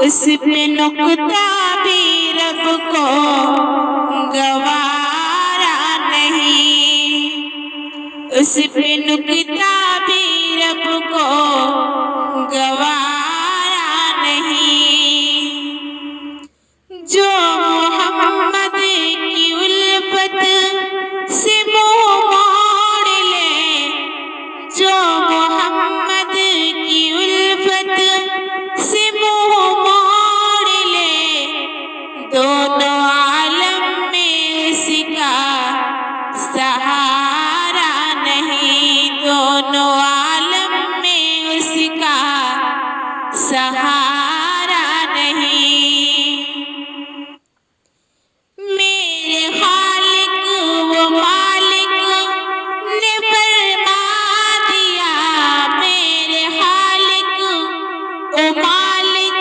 उस पे नुक्ता भी रब को गवारा नहीं, उस पे नुक्ता भी रब को गवारा नहीं। जो मोहम्मद की उल्फत से मुँह मोड़ ले, जो मोहम्मद की उल्फत से मुँह मोड़ ले, दोनों आलम में उसका सहारा नहीं, दोनों आलम में उसका सहारा नहीं। मेरे खालिक वो मालिक ने फरमा दिया, मेरे खालिक वो मालिक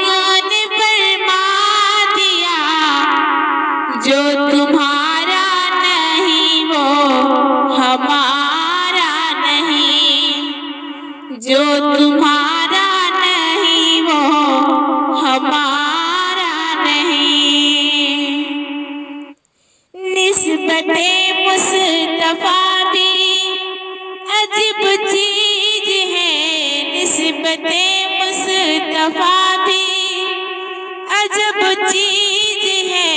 ने फरमा दिया, जो तुम्हारा नहीं वो हमारा नहीं, जो तुम्हारा नहीं वो हमारा नहीं। निस्बते मुस्तफा भी अजीब चीज है, निस्बते मुस्तफा भी अजब चीज है,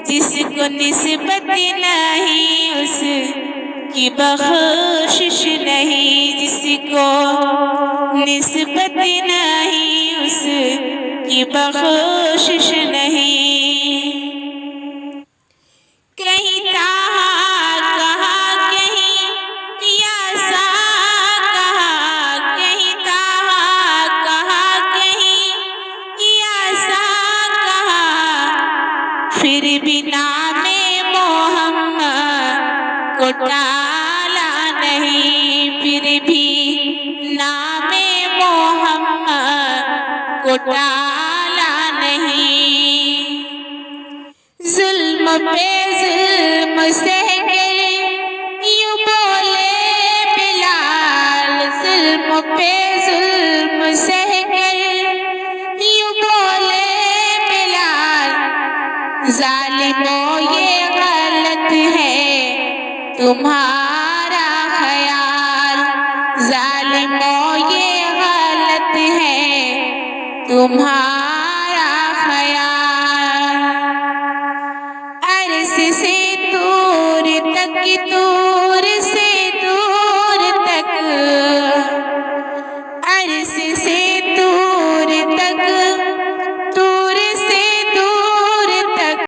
जिसको निस्बत नहीं उसकी बख्शिश नहीं, जिसको निस्बत नहीं उसकी बख्शिश नहीं। कहीं ताहा कहा, कहीं यासा कहा, कहीं ताहा कहा, कहीं यासा कहा, फिर भी नामे मोहम्मद को टाला नहीं, फिर भी नामे मोहम्मद को टाला नहीं। जुल्म पे जुल्म सह गए यूं बोले बिलाल, जुल्म पे जुल्म सह गए यूं बोले बिलाल, जालिमों ये गलत है तुम्हारा ख्याल, जालिमों ये गलत है तुम्हारा ख्याल। अर्श से दूर तक तू